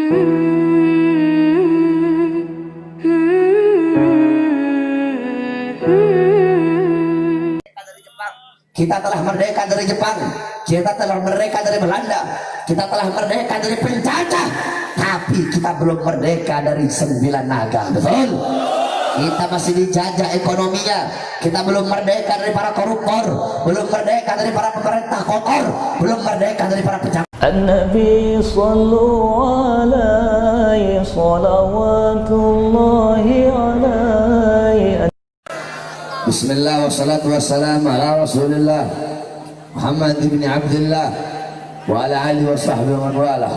Kita telah merdeka dari Jepang, kita telah merdeka dari Belanda, kita telah merdeka dari penjajah, tapi kita belum merdeka dari 9 naga. Betul? Kita masih dijajah ekonominya, kita belum merdeka dari para koruptor, belum merdeka dari para pemerintah kotor, belum merdeka dari para pejabat. An-Nabi sallallahu alaihi salawatullahi alaihi. Bismillah wassalatu wassalamu ala rasulillah Muhammad ibn Abdullah wa ala alihi wa sahbihi wa man walah.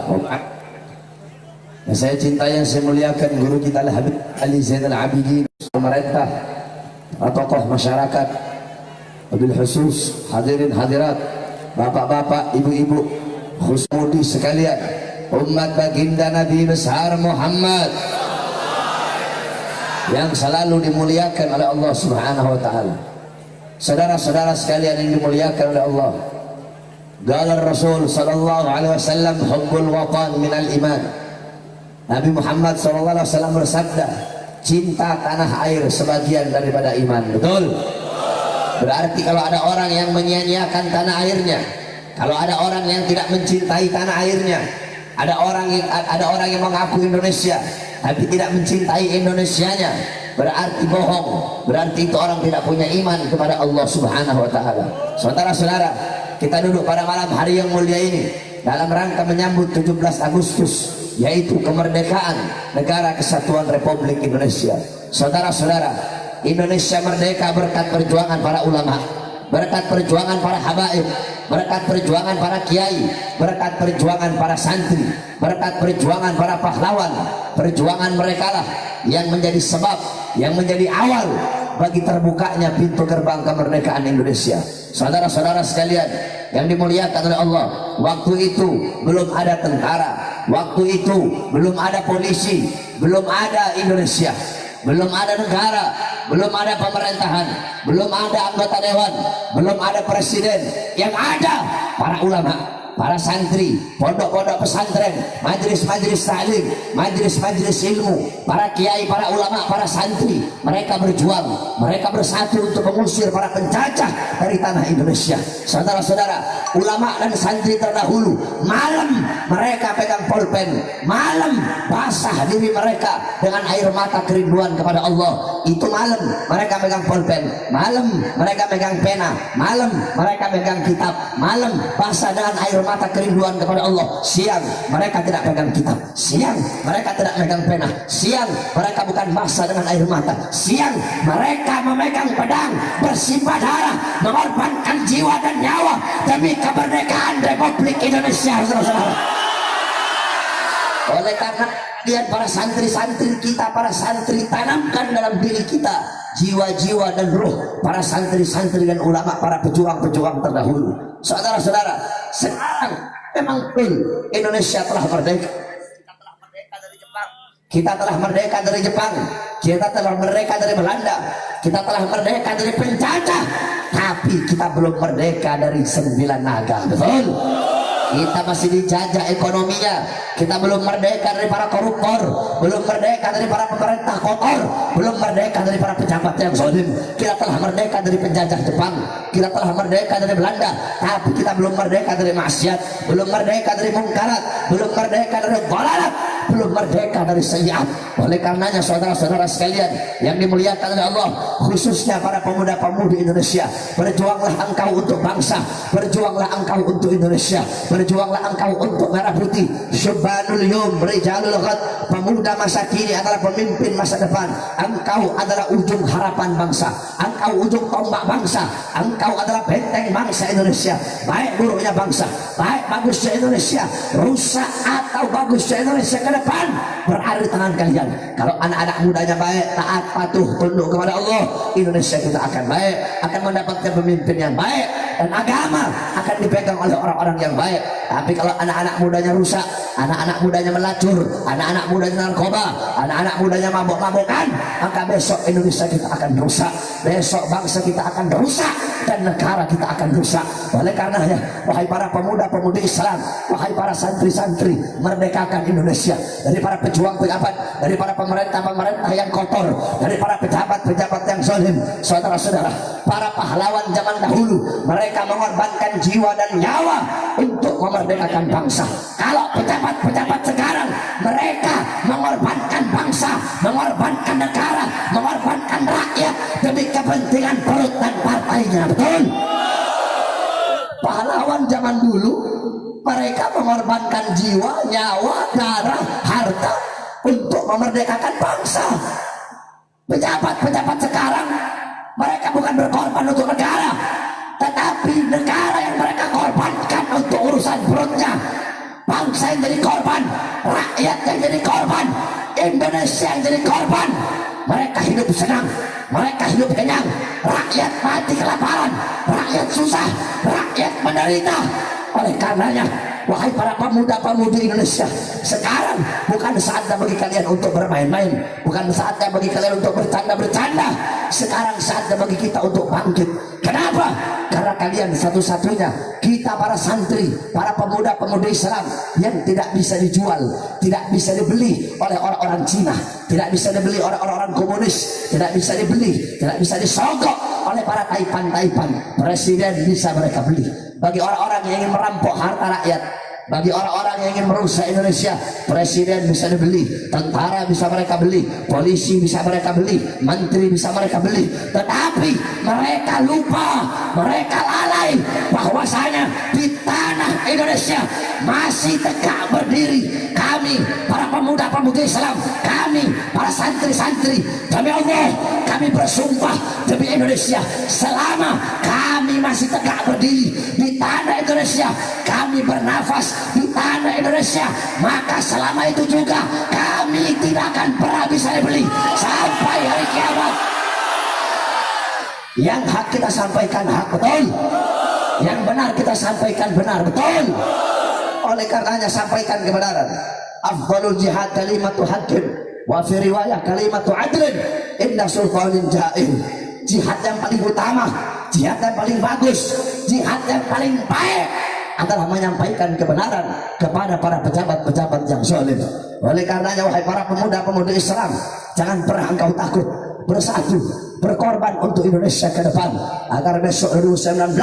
Yang saya cintai, yang saya muliakan, guru kita Al-Habib Ali Zainal Abidin, pemerintah, tokoh masyarakat, wabil khusus hadirin hadirat, bapak-bapak, ibu-ibu, khususnya sekalian, umat baginda Nabi besar Muhammad yang selalu dimuliakan oleh Allah Subhanahu wa taala. Saudara-saudara sekalian yang dimuliakan oleh Allah, qala Rasul sallallahu alaihi wasallam, hubbul watan minal iman. Nabi Muhammad sallallahu alaihi wasallam bersabda, cinta tanah air sebagian daripada iman. Betul? Berarti kalau ada orang yang menyia-nyiakan tanah airnya, kalau ada orang yang tidak mencintai tanah airnya, ada orang yang mengaku Indonesia tapi tidak mencintai Indonesianya, berarti bohong, berarti itu orang tidak punya iman kepada Allah Subhanahu wa taala. Saudara-saudara, kita duduk pada malam hari yang mulia ini dalam rangka menyambut 17 Agustus, yaitu kemerdekaan Negara Kesatuan Republik Indonesia. Saudara-saudara, Indonesia merdeka berkat perjuangan para ulama, berkat perjuangan para habaib, berkat perjuangan para kiai, berkat perjuangan para santri, berkat perjuangan para pahlawan. Perjuangan mereka lah yang menjadi sebab, yang menjadi awal bagi terbukanya pintu gerbang kemerdekaan Indonesia. Saudara-saudara sekalian yang dimuliakan oleh Allah, waktu itu belum ada tentara, waktu itu belum ada polisi, belum ada Indonesia, belum ada negara, belum ada pemerintahan, belum ada anggota dewan, belum ada presiden. Yang ada para ulama, para santri, pondok-pondok pesantren, majelis-majelis taklim, majelis-majelis ilmu, para kiai, para ulama, para santri. Mereka berjuang, mereka bersatu untuk mengusir para penjajah dari tanah Indonesia. Saudara-saudara, ulama dan santri terdahulu, malam mereka pegang pulpen, malam basah diri mereka dengan air mata kerinduan kepada Allah. Itu malam mereka pegang pulpen, malam mereka pegang pena, malam mereka pegang kitab, malam basah dengan air mata kerinduan kepada Allah. Siang mereka tidak pegang kitab, siang mereka tidak pegang pena, siang mereka bukan basah dengan air mata, siang mereka memegang pedang, bersimbah darah, mengorbankan jiwa dan nyawa demi kemerdekaan Republik Indonesia. Saudara-saudara, oleh karena lihat para santri-santri kita, para santri, tanamkan dalam diri kita jiwa-jiwa dan ruh para santri-santri dan ulama, para pejuang-pejuang terdahulu. Saudara-saudara, sekarang memang Indonesia telah merdeka. Kita telah merdeka dari Jepang, kita telah merdeka dari Belanda, kita telah merdeka dari penjajah, tapi kita belum merdeka dari 9 naga. Betul? Kita masih dijajah ekonominya, kita belum merdeka dari para koruptor, belum merdeka dari para pemerintah kotor, belum merdeka dari para pejabat yang zalim. Kita telah merdeka dari penjajah Jepang, kita telah merdeka dari Belanda, tapi kita belum merdeka dari maksiat, belum merdeka dari mungkarat, belum merdeka dari dhalalat, belum merdeka dari sayyi'at. Oleh karenanya saudara-saudara sekalian yang dimuliakan oleh Allah, khususnya para pemuda-pemudi Indonesia, berjuanglah engkau untuk bangsa, berjuanglah engkau untuk Indonesia, berjuanglah engkau untuk merah putih. Syubbanul yum rijalul ghad, pemuda masa kini adalah pemimpin masa depan. Engkau adalah ujung harapan bangsa, engkau ujung tombak bangsa, engkau adalah benteng bangsa Indonesia. Baik buruknya bangsa, baik bagusnya Indonesia, rusak atau bagusnya Indonesia ke depan berada di tangan kalian. Kalau anak-anak mudanya baik, taat, patuh, tunduk kepada Allah, Indonesia kita akan baik, akan mendapatkan pemimpin yang baik, dan agama akan dipegang oleh orang-orang yang baik. Tapi kalau anak-anak mudanya rusak, anak-anak mudanya melacur, anak-anak mudanya narkoba, anak-anak mudanya mabuk-mabukan, maka besok Indonesia kita akan rusak, besok bangsa kita akan rusak. dan negara kita akan rusak. Oleh karenanya, wahai para pemuda-pemudi Islam, wahai para santri-santri, merdekakan Indonesia dari para pejuang pejabat, dari para pemerintah-pemerintah yang kotor, dari para pejabat-pejabat yang zalim. Saudara-saudara, para pahlawan zaman dahulu, mereka mengorbankan jiwa dan nyawa untuk memerdekakan bangsa. Kalau pejabat-pejabat sekarang, mereka mengorbankan bangsa, mengorbankan negara, mengorbankan rakyat demi kepentingan perut dan partainya. Betul? Pahlawan zaman dulu, mereka mengorbankan jiwa, nyawa, darah, harta untuk memerdekakan bangsa. Pejabat-pejabat sekarang, mereka bukan berkorban untuk negara, tetapi negara yang mereka korbankan untuk urusan perutnya. Bangsa yang jadi korban, rakyat yang jadi korban, Indonesia yang jadi korban. Mereka hidup senang, mereka hidup kenyang, rakyat mati kelaparan, rakyat susah, rakyat menderita. Oleh karenanya, wahai para pemuda-pemudi Indonesia, sekarang bukan saatnya bagi kalian untuk bermain-main, bukan saatnya bagi kalian untuk bercanda-bercanda. Sekarang saatnya bagi kita untuk bangkit. Kenapa? Karena kalian satu-satunya, kita para santri, para pemuda-pemudi Islam yang tidak bisa dijual, tidak bisa dibeli oleh orang-orang Cina, tidak bisa dibeli oleh orang-orang komunis, tidak bisa dibeli, tidak bisa disogok oleh para taipan-taipan. Presiden bisa mereka beli. Bagi orang-orang yang ingin merampok harta rakyat, bagi orang-orang yang ingin merusak Indonesia, presiden bisa dibeli, tentara bisa mereka beli, polisi bisa mereka beli, menteri bisa mereka beli. Tetapi mereka lupa, mereka lalai bahwasanya di tanah Indonesia masih tegak berdiri kami para pemuda-pemudi Islam, kami para santri-santri. Demi Allah, kami bersumpah demi Indonesia, selama kami masih tegak berdiri di tanah Indonesia, kami bernafas di tanah Indonesia, maka selama itu juga kami tidak akan pernah bisa dibeli sampai hari kiamat. Yang hak kita sampaikan hak, betul. Yang benar kita sampaikan benar, betul. Oleh karenanya sampaikan kebenaran. Afdalul jihad kalimatu haqqin, wa fi riwayah kalimatu adlin inna sultanin ja'ir. Jihad yang paling utama, jihad yang paling bagus, jihad yang paling baik adalah menyampaikan kebenaran kepada para pejabat-pejabat yang zalim. Oleh karenanya, wahai para pemuda-pemudi Islam, jangan pernah engkau takut, bersatu, berkorban untuk Indonesia ke depan, agar besok 2019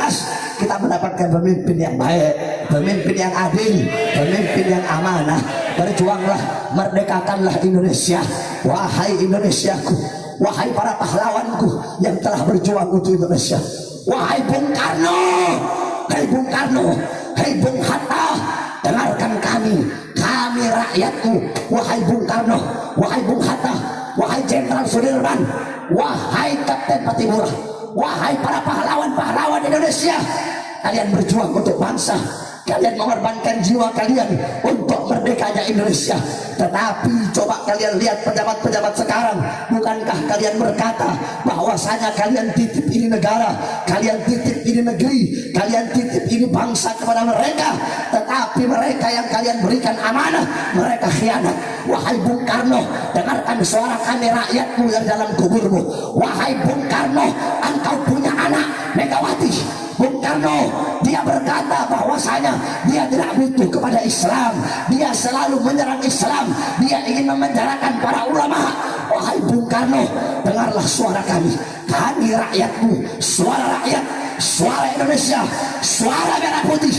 kita mendapatkan pemimpin yang baik, pemimpin yang adil, pemimpin yang amanah. Berjuanglah, merdekakanlah Indonesia. Wahai Indonesiaku, wahai para pahlawanku yang telah berjuang untuk Indonesia, wahai Bung Karno, hai Bung Karno, hai Bung Hatta, dengarkan kami rakyatmu. Wahai Bung Karno, wahai Bung Hatta, wahai Jenderal Sudirman, wahai Kapten Pattimura, wahai para pahlawan-pahlawan Indonesia, kalian berjuang untuk bangsa, kalian mengorbankan jiwa kalian untuk merdekanya Indonesia. Tetapi coba kalian lihat pejabat-pejabat sekarang, bukankah kalian berkata bahwasanya kalian titip ini negara, kalian titip ini negeri, kalian titip ini bangsa kepada mereka, tetapi mereka yang kalian berikan amanah, mereka khianat. Wahai Bung Karno, dengarkan suara kami rakyatmu dari dalam kuburmu. Wahai Bung Karno, engkau punya anak Megawati. Bung Karno, dia berkata bahwasanya dia tidak butuh kepada Islam, dia selalu menyerang Islam, dia ingin memenjarakan para ulama. Wahai Bung Karno, dengarlah suara kami rakyatmu, suara rakyat, suara Indonesia, suara merah putih.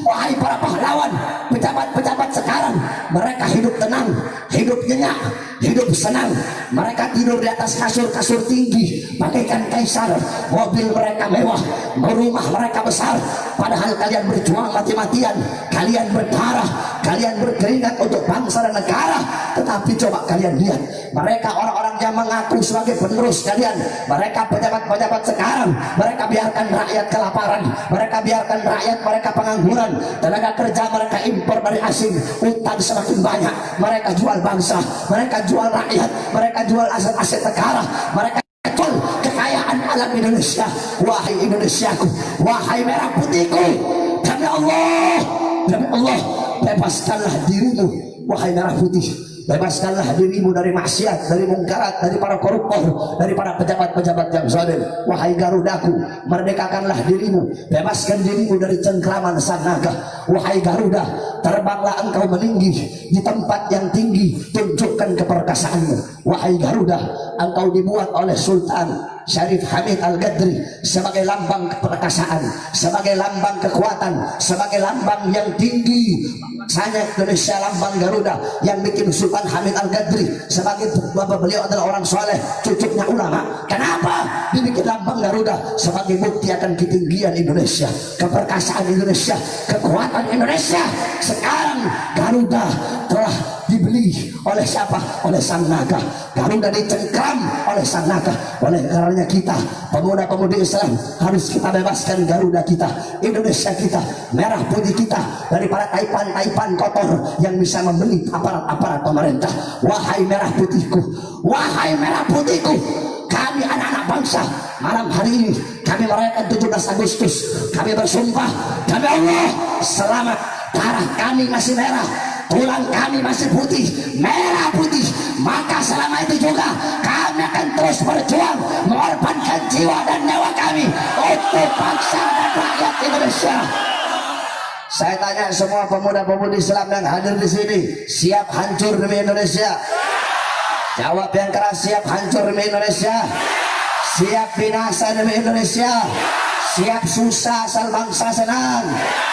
Wahai para pahlawan, pejabat-pejabat sekarang, mereka hidup tenang, hidup nyenyak, hidup senang. Mereka tidur di atas kasur-kasur tinggi bagaikan kaisar, mobil mereka mewah, rumah mereka besar. Padahal kalian berjuang mati-matian, kalian berdarah, kalian berkeringat untuk bangsa dan negara. Tetapi coba kalian lihat, mereka orang-orang yang mengaku sebagai penerus kalian, mereka pejabat-pejabat sekarang, mereka biarkan rakyat kelaparan, mereka biarkan rakyat mereka pengangguran, tenaga kerja mereka impor dari asing, utang semakin banyak, mereka jual bangsa, mereka jual rakyat, mereka jual aset-aset negara, mereka jual kekayaan alam Indonesia. Wahai Indonesiaku, wahai merah putihku, demi Allah, bebaskanlah dirimu. Wahai merah putih, bebaskanlah dirimu dari maksiat, dari mungkarat, dari para koruptor, dari para pejabat-pejabat yang zalim. Wahai Garudaku, merdekakanlah dirimu, bebaskan dirimu dari cengkraman sang naga. Wahai Garuda, terbanglah engkau meninggi di tempat yang tinggi, tunjukkan keperkasaanmu. Wahai Garuda, engkau dibuat oleh Sultan Syarif Hamid Al-Gadri sebagai lambang keperkasaan, sebagai lambang kekuatan, sebagai lambang yang tinggi. Hanya Indonesia lambang Garuda yang bikin Sultan Hamid Al-Gadri sebagai bapak beliau adalah orang soleh, cucunya ulama. Kenapa dibikin lambang Garuda? Sebagai bukti akan ketinggian Indonesia, keperkasaan Indonesia, kekuatan Indonesia. Sekarang Garuda telah dibeli oleh siapa? Oleh sang naga. Garuda dicengkram oleh sang naga. Oleh karenanya kita pemuda-pemudi Islam harus kita bebaskan Garuda kita, Indonesia kita, merah putih kita dari para taipan-taipan kotor yang bisa membeli aparat-aparat pemerintah. Wahai merah putihku, wahai merah putihku, kami anak-anak bangsa, malam hari ini kami merayakan 17 Agustus. Kami bersumpah demi Allah, selamat darah kami masih merah, tulang kami masih putih, merah putih. Maka selama itu juga kami akan terus berjuang, mengorbankan jiwa dan nyawa kami untuk bangsa dan rakyat Indonesia. Saya tanya semua pemuda-pemudi Islam yang hadir di sini, siap hancur demi Indonesia? Jawab yang keras, siap hancur demi Indonesia? Siap binasa demi Indonesia? Siap susah asal bangsa senang?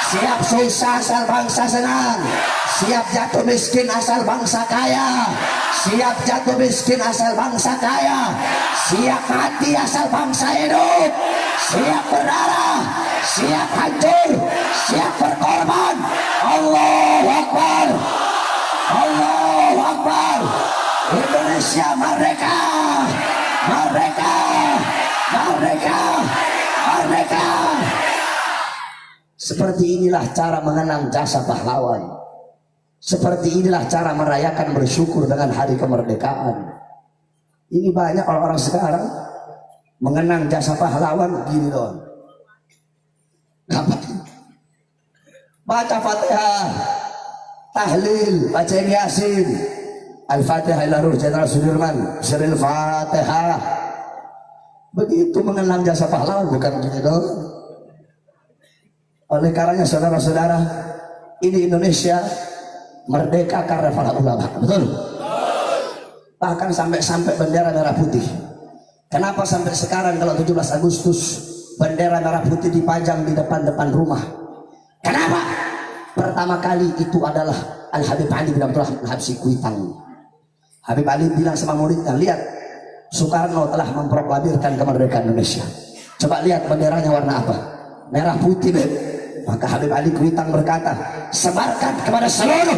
Siap susah asal bangsa senang? Siap jatuh miskin asal bangsa kaya? Siap jatuh miskin asal bangsa kaya? Siap mati asal bangsa hidup? Siap berdarah? Siap hancur? Siap berkorban? Allahu Akbar! Allahu Akbar! Indonesia merdeka! Merdeka! Merdeka! Merdeka! Seperti inilah cara mengenang jasa pahlawan. Seperti inilah cara merayakan bersyukur dengan hari kemerdekaan. Ini banyak orang-orang sekarang mengenang jasa pahlawan gini doang. Baca Fatihah, tahlil, baca Yasin, Al-Fatihah ila Ruh Jenderal Sudirman, Siril Fatihah. Begitu mengenang jasa pahlawan, bukan gini doang. Oleh karenanya saudara-saudara, ini Indonesia merdeka karena para ulama, betul? Bahkan sampai bendera merah putih. Kenapa sampai sekarang kalau 17 Agustus bendera merah putih dipajang di depan rumah? Kenapa? Pertama kali itu adalah Al-Habib Ali bin Abdullah Habsyi Kuitang. Habib Ali bilang sama muridnya, lihat, Soekarno telah memproklamirkan kemerdekaan Indonesia. Coba lihat benderanya warna apa? Merah putih, Beb. Maka Habib Ali Kuitang berkata, sebarkan kepada seluruh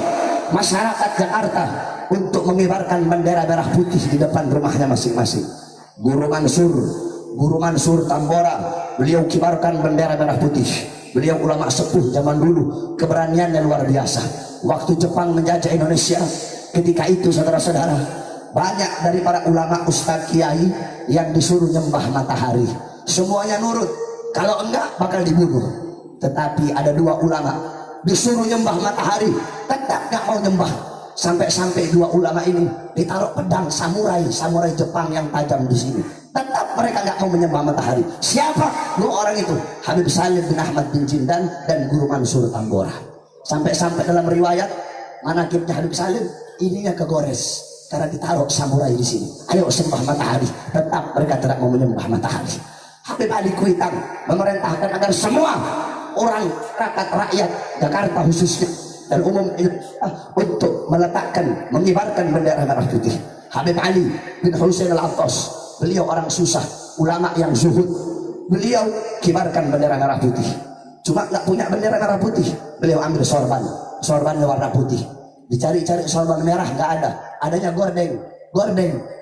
masyarakat Jakarta untuk mengibarkan bendera merah putih di depan rumahnya masing-masing. Guru Mansur Tambora, beliau kibarkan bendera merah putih. Beliau ulama sepuh zaman dulu, keberaniannya luar biasa. Waktu Jepang menjajah Indonesia, ketika itu saudara-saudara, banyak dari para ulama ustadz kiai yang disuruh nyembah matahari. Semuanya nurut, kalau enggak bakal dibunuh. Tetapi ada dua ulama disuruh nyembah matahari, tetap gak mau nyembah. Sampai-sampai dua ulama ini ditaruh pedang samurai Jepang yang tajam di sini. Tetap mereka gak mau menyembah matahari. Siapa dua orang itu? Habib Salim bin Ahmad bin Jindan dan Guru Mansur Tambora. Sampai-sampai dalam riwayat manakibnya Habib Salim, ininya kegores karena ditaruh samurai di sini. Ayo sembah matahari. Tetap mereka tidak mau menyembah matahari. Habib Ali Kuitang memerintahkan agar semua orang rakyat Jakarta khususnya dan umum untuk meletakkan, mengibarkan bendera merah putih. Habib Ali bin Husain Al-Attas, beliau orang susah, ulama yang zuhud, beliau kibarkan bendera merah putih. Cuma nggak punya bendera merah putih, beliau ambil sorbannya warna putih. Dicari-cari sorban merah nggak ada, adanya gordeng,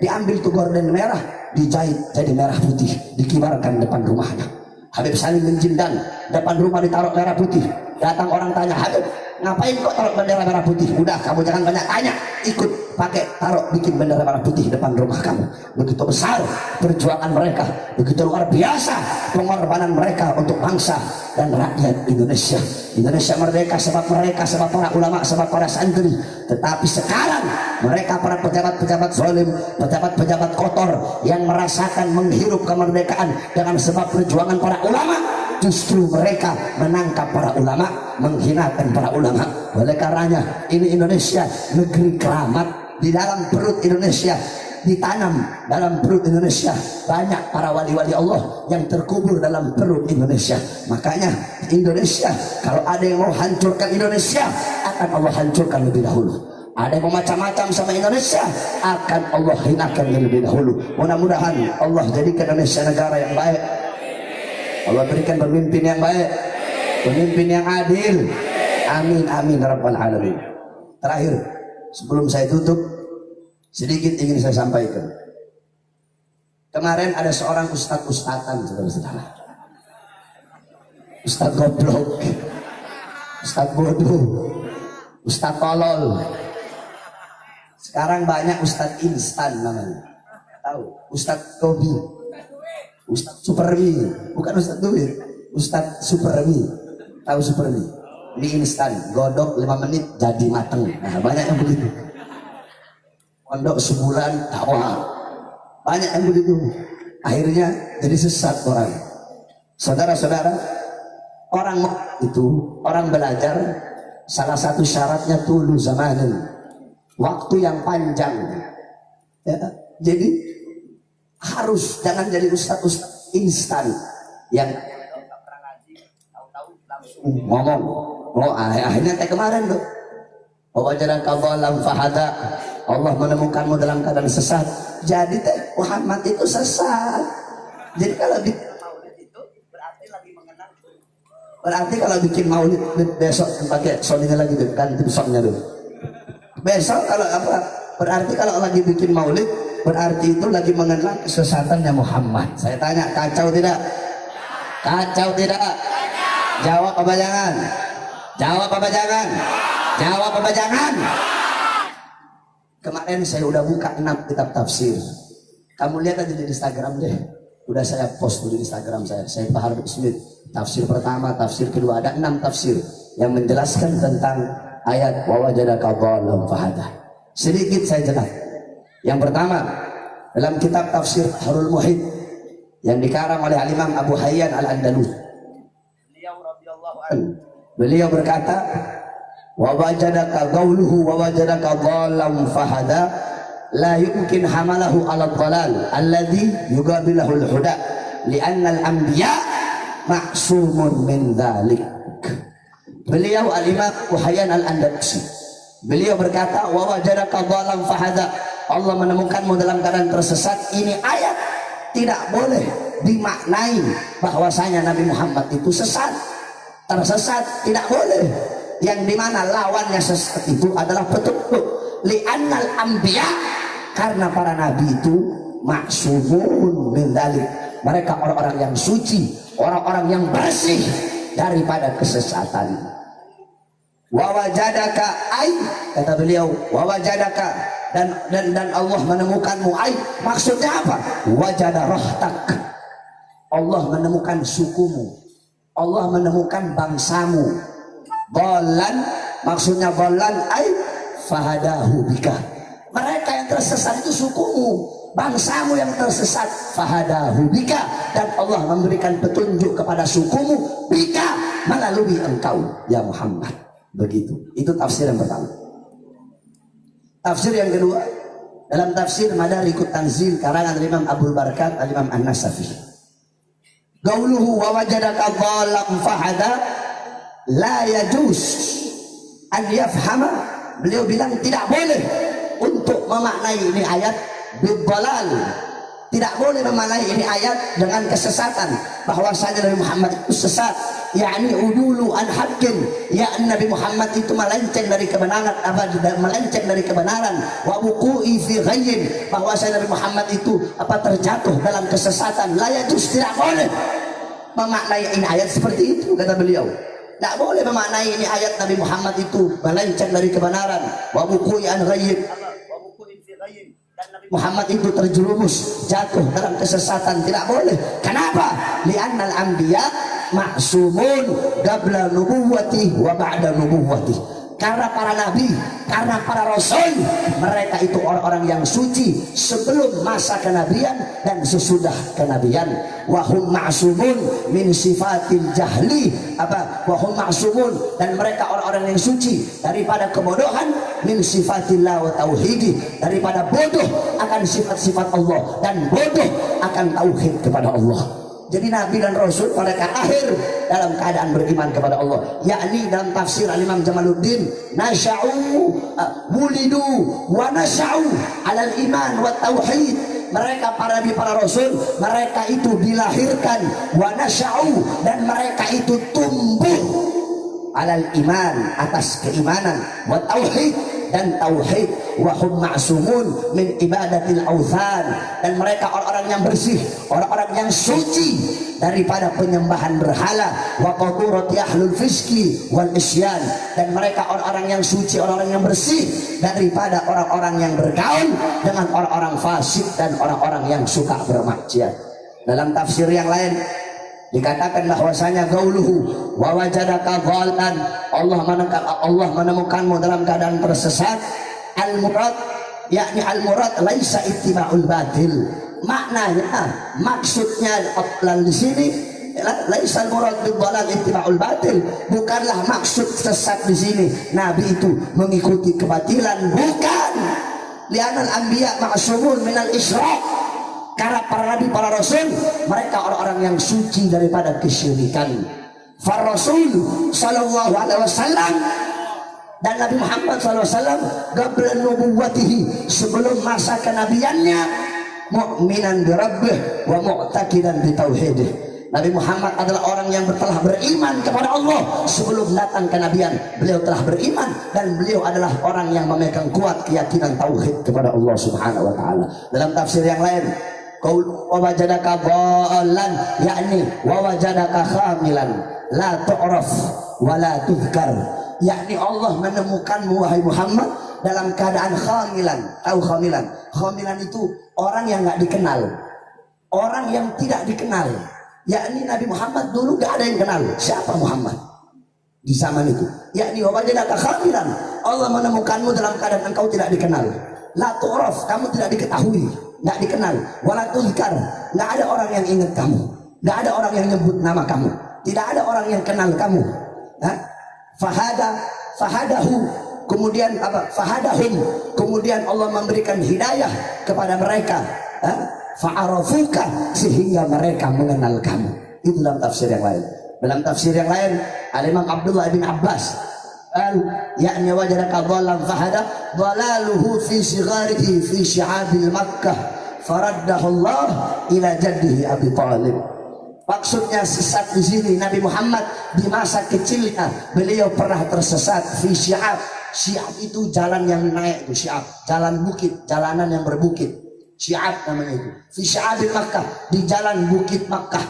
diambil tuh gorden merah, dijahit jadi merah putih, dikibarkan depan rumahnya. Habib Salim bin Jindan, depan rumah ditaruh merah putih. Datang orang tanya, Habib, ngapain kok taruh bendera merah putih? Udah, kamu jangan banyak tanya, ikut pakai taruh bikin bendera merah putih depan rumah kamu. Begitu besar perjuangan mereka, begitu luar biasa pengorbanan mereka untuk bangsa dan rakyat Indonesia. Indonesia merdeka sebab mereka, sebab para ulama, sebab para santri. Tetapi sekarang mereka para pejabat-pejabat zalim, pejabat-pejabat kotor yang merasakan menghirup kemerdekaan dengan sebab perjuangan para ulama, justru mereka menangkap para ulama, menghinakan para ulama. Oleh karenanya ini Indonesia negeri keramat. Di dalam perut Indonesia, ditanam dalam perut Indonesia banyak para wali-wali Allah yang terkubur dalam perut Indonesia. Makanya Indonesia, kalau ada yang mau hancurkan Indonesia, akan Allah hancurkan lebih dahulu. Ada yang mau macam-macam sama Indonesia, akan Allah hinakan lebih dahulu. Mudah-mudahan Allah jadikan Indonesia negara yang baik. Allah berikan pemimpin yang baik, pemimpin yang adil. Amin amin rabbal alamin. Terakhir, sebelum saya tutup, sedikit ingin saya sampaikan. Kemarin ada seorang ustadz-ustadzan, saudara-saudara. Ustadz goblok, ustadz bodoh, ustadz tolol. Sekarang banyak ustadz instan namanya. Tahu? Ustadz Tobi, ustadz Supermi, bukan ustadz duit, ustadz Supermi. Tahu Supermi? Mie instan, godok 5 menit jadi mateng. Nah, banyak yang begitu. Pondok sebulan dakwah, banyak yang begitu. Akhirnya jadi sesat orang. Saudara-saudara, orang itu, orang belajar, salah satu syaratnya tulu zamanin, waktu yang panjang. Ya, jadi harus jangan jadi ustaz-ustaz instan yang ngomong. Oh, akhirnya kayak kemarin tuh. Wajadaka dhalam fahada, Allah menemukanmu dalam keadaan sesat. Jadi teh Muhammad itu sesat. Jadi kalau bikin maulid itu berarti lagi mengenang. Berarti kalau bikin maulid besok pakai soninya lagi tuh, kan itu songnya dulu. Besok kalau apa? Berarti kalau lagi bikin maulid berarti itu lagi mengenang kesesatannya Muhammad. Saya tanya, kacau tidak? Kacau tidak? Jawab apa jangan? Jawab apa jangan? Jawab apa jangan? Kemarin saya udah buka 6 kitab tafsir. Kamu lihat aja di Instagram deh. Udah saya post di Instagram saya. Saya Pak Hardik Smith. Tafsir pertama, tafsir kedua, ada 6 tafsir yang menjelaskan tentang ayat wa wajadaka dhalam fahada. Sedikit saya jelas. Yang pertama, dalam kitab tafsir Harul Muhit yang dikarang oleh Al-Imam Abu Hayyan Al-Andalus. Beliau berkata, wa wajadaka qawluhu wa wajadaka dhalam fahada la yumkin hamalahu ala dhalal alladhi yuqabilahu al-huda li'anna al-anbiya ma'sumun min dhalik. Beliau Al-Imam Abu Hayyan Al-Andalusi, beliau berkata, wa wajadaka dhalam fahada, Allah menemukanmu dalam keadaan tersesat. Ini ayat tidak boleh dimaknai bahwasanya Nabi Muhammad itu sesat, tersesat, tidak boleh. Yang dimana lawannya sesat itu adalah petunjuk. Li'annal anbiya, karena para nabi itu maksumun min dzalik, mereka orang-orang yang suci, orang-orang yang bersih daripada kesesatan. Wa wajadaka ai, kata beliau, wa wajadaka, dan Allah menemukanmu ai, maksudnya apa? Wajada rahtak, Allah menemukan sukumu, Allah menemukan bangsamu. Dhalan, maksudnya dhalan ai fahadahu bika, mereka yang tersesat itu sukumu, bangsamu yang tersesat, fahadahu bika, dan Allah memberikan petunjuk kepada sukumu, bika, melalui engkau ya Muhammad. Begitu, itu tafsir yang pertama. Tafsir yang kedua, dalam tafsir Madarikut Tanzil karangan Imam Abdul Barakat Al-Imam An-Nasafi, qauluhu wa wajadaka dhalam fahada la yajuz an yafhama, beliau bilang tidak boleh untuk memaknai ini ayat bidhalal, tidak boleh memaknai ini ayat dengan kesesatan, bahwasanya Nabi Muhammad itu sesat, yakni udulu an haqqin, ya Nabi Muhammad itu melenceng dari kebenaran, melenceng dari kebenaran, wa wuqu'i fi ghayyin, bahwasanya Nabi Muhammad itu terjatuh dalam kesesatan. La yajuz, tidak boleh memaknai ini ayat seperti itu, kata beliau. Tidak boleh memaknai ini ayat Nabi Muhammad itu melenceng dari kebenaran. Wa muqoyan ghayyib. Dan Nabi Muhammad itu terjerumus jatuh dalam kesesatan. Tidak boleh. Kenapa? Li'annal anbiya ma'sumun qabla nubuwwati wa ba'da nubuwwati. Karena para nabi, karena para rasul, mereka itu orang-orang yang suci sebelum masa kenabian dan sesudah kenabian. Wahum ma'sumun min sifatil jahli, wahum ma'sumun, dan mereka orang-orang yang suci daripada kebodohan, min sifatillah wa tauhidi, daripada bodoh akan sifat-sifat Allah dan bodoh akan tauhid kepada Allah. Jadi Nabi dan Rasul mereka akhir dalam keadaan beriman kepada Allah. Yakni dalam tafsir Al-Imam Jamaluddin, nasya'u wulidu wa nasya'u alal iman wa tauhid. Mereka para nabi, para rasul, mereka itu dilahirkan, wa nasya'u, dan mereka itu tumbuh alal iman, atas keimanan, wa tauhid, dan tauhid. Wa hum ma'sumun min ibadatil authan, dan mereka orang-orang yang bersih, orang-orang yang suci daripada penyembahan berhala. Wa qaturati ahlul fiski wal isyan, dan mereka orang-orang yang suci, orang-orang yang bersih daripada orang-orang yang bergaul dengan orang-orang fasik dan orang-orang yang suka bermaksiat. Dalam tafsir yang lain dikatakan bahwasanya gauluhu wa wajadaka dhalan, Allah menemukanmu dalam keadaan tersesat. Al-murad, yakni al-murad laisa ittiba'ul batil. Maknanya, maksudnya dhalal di sini laisa al-murad bil dhalal ittiba'ul batil. Bukanlah maksud sesat di sini nabi itu mengikuti kebatilan, bukan. Li'anal anbiya ma'sumun minal isyraq. Karena para nabi, para rasul, mereka orang-orang yang suci daripada kesyirikan. Far Rasul sallallahu alaihi wasallam, dan Nabi Muhammad SAW qabla nubuwwatihi, sebelum masa kenabiannya, mu'minan bi rabbih wa mu'taqidan bi tauhidih. Nabi Muhammad adalah orang yang telah beriman kepada Allah sebelum datang kenabian. Beliau telah beriman dan beliau adalah orang yang memegang kuat keyakinan tauhid kepada Allah Subhanahu wa taala. Dalam tafsir yang lain, qaul wa wajadaka dhalan, yakni wa wajadaka khamilan la tu'raf wa la tudhkar. Yakni Allah menemukanmu wahai Muhammad dalam keadaan khamilan. Tahu khamilan? Khamilan itu orang yang nggak dikenal, orang yang tidak dikenal. Yakni Nabi Muhammad dulu nggak ada yang kenal siapa Muhammad di zaman itu. Yakni wajadaka khamilan, Allah menemukanmu dalam keadaan engkau tidak dikenal. La tu'raf, kamu tidak diketahui, nggak dikenal. Wala tuzkar, nggak ada orang yang ingat kamu, nggak ada orang yang nyebut nama kamu, tidak ada orang yang kenal kamu. Fahadahu, kemudian apa? Fahadahum, kemudian Allah memberikan hidayah kepada mereka. Fa'arafuka, sehingga mereka mengenal kamu. Itu dalam tafsir yang lain. Dalam tafsir yang lain, Al-Imam Abdullah bin Abbas, yakni wajadaka dhalan fahada dhalaluhu fi sigharihi fi syi'abil Makkah faraddahu Allah ila jaddihi Abi Thalib. Maksudnya sesat di sini Nabi Muhammad di masa kecilnya beliau pernah tersesat fi syi'ab. Syi'ab itu jalan yang naik, itu syi'ab, jalan bukit, jalanan yang berbukit. Syi'ab namanya itu. Fi syi'abil Makkah, di jalan bukit Makkah.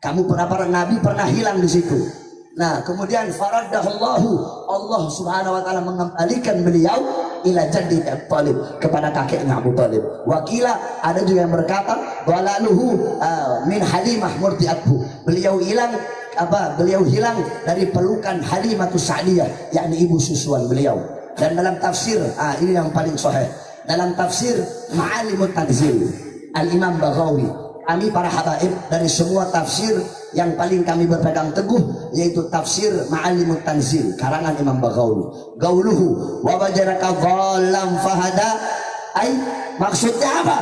Kamu Nabi pernah hilang di situ. Nah, kemudian faradahullahu, Allah Subhanahu wa taala mengembalikan beliau ila jaddi Abu Thalib, kepada kakeknya Abu Thalib. Wakila, ada juga yang berkata dhalaluhu min Halimah murdiathu. Beliau hilang dari pelukan Halimatus Sa'diyah, yakni ibu susuan beliau. Dan dalam tafsir, ini yang paling sahih, dalam tafsir Ma'alimut Tanzil Al-Imam Baghawi, kami para habaib dari semua tafsir yang paling kami berpegang teguh yaitu tafsir Ma'alimut Tanzil karangan Imam Baghawi. Gauluhu wa wajadaka dhalam fahada, maksudnya apa?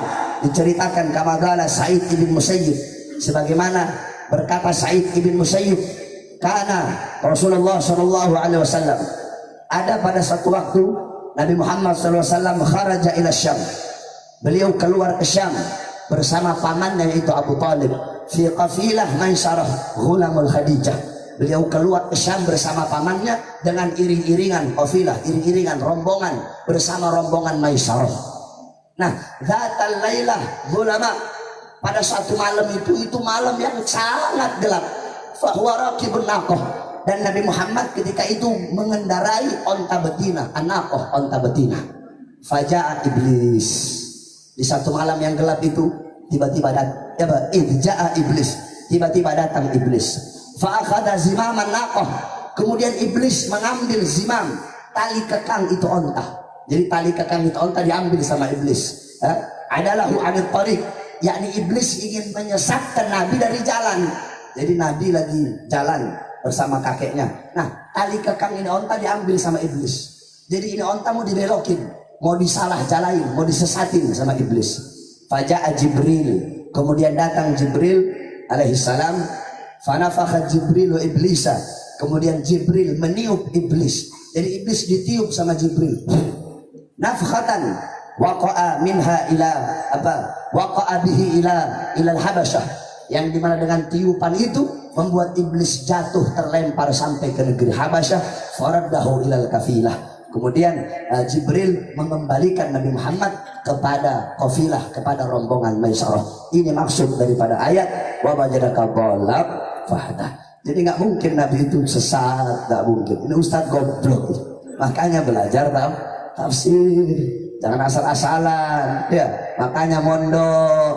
Diceritakan kama qala Sa'id ibn Musayyib, sebagaimana berkata Sa'id ibn Musayyib, karena Rasulullah sallallahu alaihi wasallam, ada pada satu waktu Nabi Muhammad sallallahu alaihi wasallam kharaja ila Syam, beliau keluar ke Syam bersama pamannya yaitu Abu Thalib, fi qafilah Maisarah ghulamul Khadijah. Beliau keluar ke Syam bersama pamannya dengan iring-iringan qafilah, iring-iringan rombongan bersama rombongan Maisarah. Nah, dzatal lailah ghulama, pada satu malam itu malam yang sangat gelap. Fa huwa raqibun naqah, Dan Nabi Muhammad ketika itu mengendarai onta betina, anaqah, onta betina. Faja'a iblis. Di satu malam yang gelap itu tiba-tiba iblis, tiba-tiba datang iblis. Fa'akhadha zimaman naqah. Kemudian iblis mengambil zimam, tali kekang itu onta. Jadi tali kekang itu onta diambil sama iblis. Adalahu anil tariq, yakni iblis ingin menyesatkan Nabi dari jalan. Jadi Nabi lagi jalan bersama kakeknya. Nah, tali kekang ini onta diambil sama iblis. Jadi ini onta mau dibelokin, mau disalah jalain, mau disesatin sama iblis. Faja'a Jibril, kemudian datang Jibril alaihissalam. Fanafakha Jibril wa iblisa, kemudian Jibril meniup iblis. Jadi iblis ditiup sama Jibril. Nafkhatan waqa'a minha ila waqa'a bihi ila al-Habasyah, yang dimana dengan tiupan itu membuat iblis jatuh terlempar sampai ke negeri Habasyah. Faraddahu ilal kafilah. Kemudian Jibril mengembalikan Nabi Muhammad kepada kafilah, kepada rombongan Maisarah. Ini maksud daripada ayat wa wajadaka dhallan fahda. Jadi nggak mungkin Nabi itu sesat, nggak mungkin. Ini Ustadz goblok. Makanya belajar tafsir, jangan asal-asalan. Ya, makanya mondok,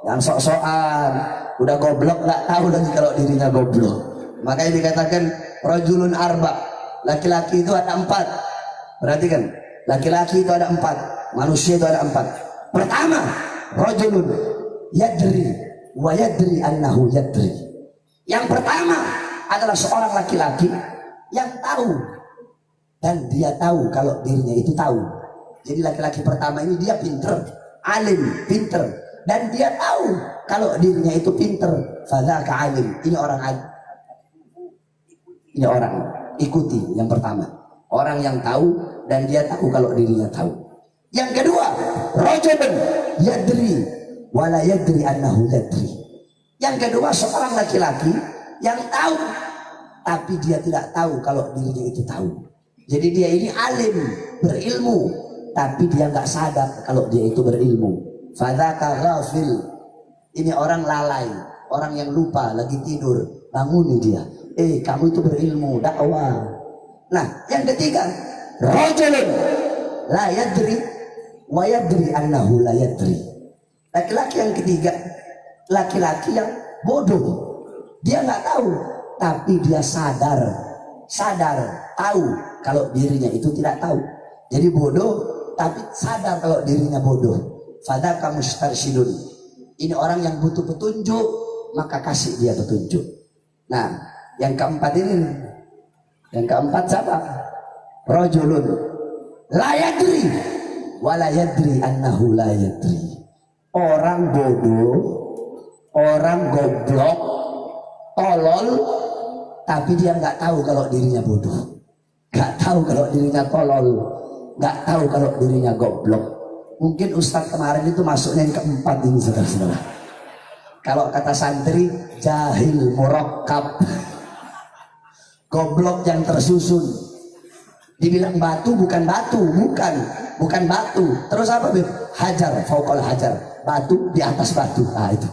yang sok-sokan. Udah goblok nggak tahu lagi kalau dirinya goblok. Makanya dikatakan rajulun arba, laki-laki itu ada 4. Perhatikan, laki-laki itu ada 4, manusia itu ada 4. Pertama, rajulun yadri wa yadri annahu yadri. Yang pertama adalah seorang laki-laki yang tahu dan dia tahu kalau dirinya itu tahu. Jadi laki-laki pertama ini dia pinter, alim, pinter, dan dia tahu kalau dirinya itu pinter. Fadzaka alim, ini orang alim. Ini orang, ikuti yang pertama, orang yang tahu dan dia tahu kalau dirinya tahu. Yang kedua, rajulun yadri wala yadri annahu yadri. Yang kedua, seorang laki-laki yang tahu tapi dia tidak tahu kalau dirinya itu tahu. Jadi dia ini alim, berilmu, tapi dia nggak sadar kalau dia itu berilmu. Fadzaka ghafil, ini orang lalai, orang yang lupa, lagi tidur, banguni dia. Kamu itu berilmu, dakwah. Nah, yang ketiga, rajulun la yadri wa yadri annahu la yadri. Laki-laki yang ketiga, laki-laki yang bodoh. Dia nggak tahu, tapi dia sadar tahu kalau dirinya itu tidak tahu. Jadi bodoh, tapi sadar kalau dirinya bodoh. Fadzaka mustarsyidun. Ini orang yang butuh petunjuk, maka kasih dia petunjuk. Nah, yang keempat ini, yang keempat siapa? Rajulun la yadri wa la yadri annahu la yadri. Orang bodoh, orang goblok, tolol, tapi dia nggak tahu kalau dirinya bodoh, nggak tahu kalau dirinya tolol, nggak tahu kalau dirinya goblok. Mungkin Ustadz kemarin itu masuknya yang keempat ini, saudara-saudara. Kalau kata santri, jahil murakkab, goblok yang tersusun. Dibilang batu bukan batu, bukan batu. Terus apa, Beb? Hajar, fauqal hajar, batu di atas batu. Nah itu.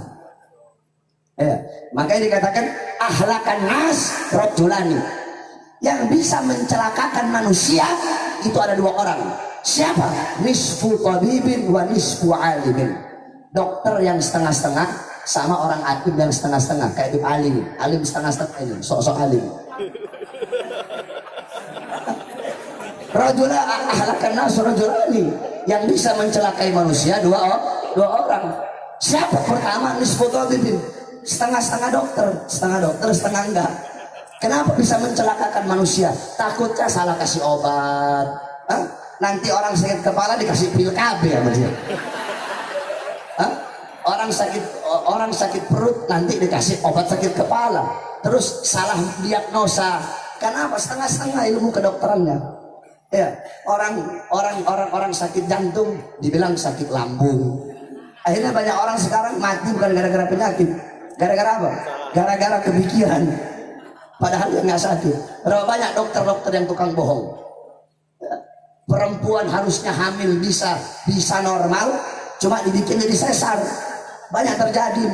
Ya, makanya dikatakan ahlakan nas rajulani. Yang bisa mencelakakan manusia itu ada 2 orang. Siapa? Nisfu tabibin wa nisfu alimin. Dokter yang setengah-setengah sama orang alim yang setengah-setengah. Kayak alim setengah-setengah ini, sok-sok alim. Rajula ahlakan nas rajulani. Yang bisa mencelakai manusia 2 orang. Siapa? Pertama nisfu tabibin, setengah-setengah dokter, setengah enggak. Kenapa bisa mencelakakan manusia? Takutnya salah kasih obat. Nanti orang sakit kepala dikasih pil KB sama dia. Orang sakit perut nanti dikasih obat sakit kepala. Terus salah diagnosa. Kenapa? Setengah-setengah ilmu kedokterannya. Ya, orang sakit jantung dibilang sakit lambung. Akhirnya banyak orang sekarang mati bukan gara-gara penyakit. Gara-gara apa? Gara-gara kepikiran. Padahal dia nggak sakit. Berapa banyak dokter-dokter yang tukang bohong. Perempuan harusnya hamil bisa normal, cuma dibikin jadi sesar. Banyak terjadi.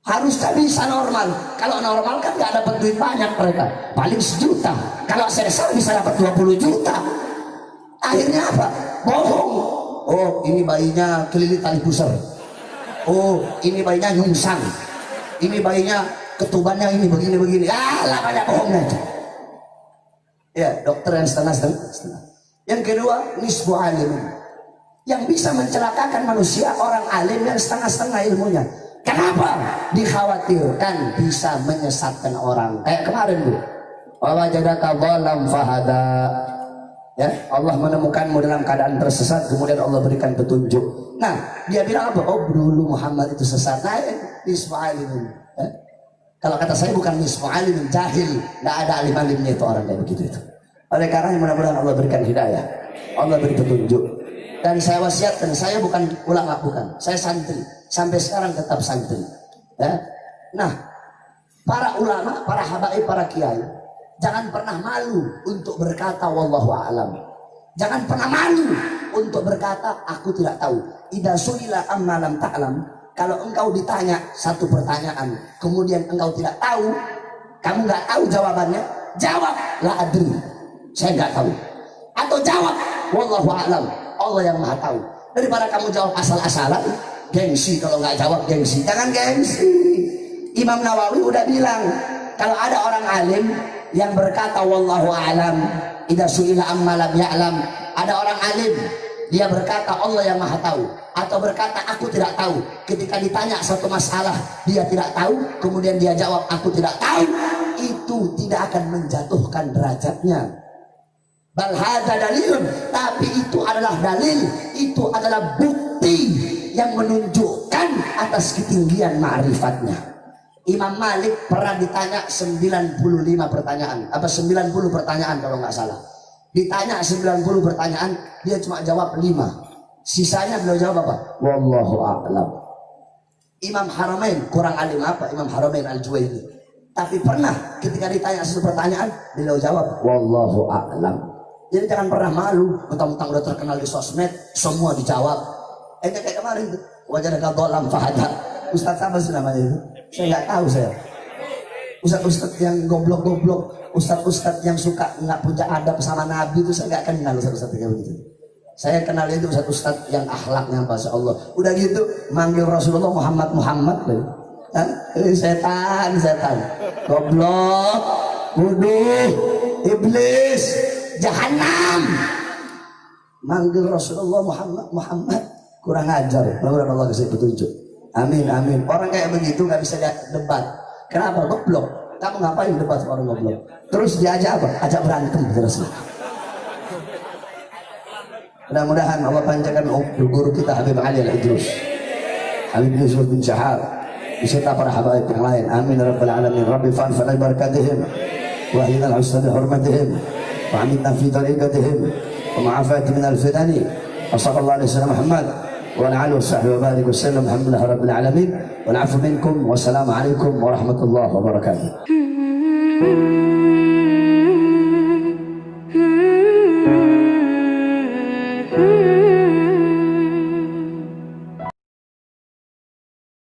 Harusnya bisa normal. Kalau normal kan nggak dapat duit banyak mereka, paling 1 juta. Kalau sesar bisa dapat 20 juta. Akhirnya apa? Bohong. Oh, ini bayinya kelilit tali pusar. Oh, ini bayinya nyungsang. Ini bayinya ketubannya ini begini-begini. Lah banyak bohongnya. Ya, dokter yang setengah-setengah. Yang kedua, nisbu alim. Yang bisa mencelakakan manusia orang alim yang setengah-setengah ilmunya. Kenapa? Dikhawatirkan bisa menyesatkan orang. Kayak kemarin Bu, wajadaka dhalam fahada. Ya, Allah menemukanmu dalam keadaan tersesat, kemudian Allah berikan petunjuk. Nah, dia bilang apa? Oh, dulu Muhammad itu sesat. Nah, nisfu alimin. Ya. Kalau kata saya bukan nisfu alimin, jahil. Nggak ada alim-alimnya itu orang kayak begitu itu. Oleh karena mudah-mudahan Allah berikan hidayah, Allah beri petunjuk. Dan saya wasiatkan, saya bukan ulama, bukan. Saya santri. Sampai sekarang tetap santri. Ya. Nah, para ulama, para habaib, para kiai, jangan pernah malu untuk berkata wallahu a'lam. Jangan pernah malu untuk berkata aku tidak tahu. Idza su'ila amma lam ta'lam. Kalau engkau ditanya satu pertanyaan, kemudian engkau tidak tahu, kamu nggak tahu jawabannya, jawab la adri, saya nggak tahu. Atau jawab wallahu a'lam, Allah yang maha tahu. Daripada kamu jawab asal-asalan, gengsi. Kalau nggak jawab gengsi, jangan gengsi. Imam Nawawi udah bilang, kalau ada orang alim yang berkata wallahu a'lam, idza su'ila amma lam ya'lam, ada orang alim dia berkata Allah yang maha tahu, atau berkata aku tidak tahu. Ketika ditanya satu masalah dia tidak tahu, kemudian dia jawab aku tidak tahu, itu tidak akan menjatuhkan derajatnya. Bal hadza dalilun, tapi itu adalah dalil, itu adalah bukti yang menunjukkan atas ketinggian ma'rifatnya. Imam Malik pernah ditanya 95 pertanyaan, apa 90 pertanyaan kalau nggak salah. Ditanya 90 pertanyaan, dia cuma jawab 5. Sisanya beliau jawab apa? Wallahu a'lam. Imam Haramain kurang alim apa? Imam Haramain Al-Juwaini. Tapi pernah ketika ditanya satu pertanyaan, beliau jawab wallahu a'lam. Jadi jangan pernah malu, mentang-mentang udah terkenal di sosmed, semua dijawab. Kayak kemarin tuh, wajadaka dhalam fahada. Ustaz apa sih namanya itu? Saya nggak tahu saya. Ustaz-ustaz yang goblok-goblok, ustaz-ustaz yang suka nggak punya adab sama Nabi itu saya nggak kenal ustaz-ustaz kayak begitu. Saya kenal itu ustaz-ustaz yang akhlaknya masya Allah. Udah gitu manggil Rasulullah Muhammad. Setan, goblok, bodoh, iblis, jahanam. Manggil Rasulullah Muhammad, kurang ajar. Mudah-mudahan Allah kasih petunjuk. Amin. Orang kayak begitu nggak bisa debat. Kenapa? Goblok. Kamu ngapain debat sama orang goblok? Terus diajak apa? Ajak berantem terus. Mudah-mudahan Allah panjangkan guru kita Habib Ali Al-Idrus, Habib Yusuf bin Syahab, beserta para habaib yang lain. Amin ya rabbal alamin. Rabbi fa'al barakatihim wa ahlina al-husna bi hurmatihim wa aminna fi tariqatihim wa ma'afati min al-fitani. Wa sallallahu alaihi wasallam Muhammad wa ala alihi wa sahbihi wa barik wa sallam. Alhamdulillah rabbil alamin. Wal 'afu minkum. Wassalamu alaikum warahmatullahi wabarakatuh.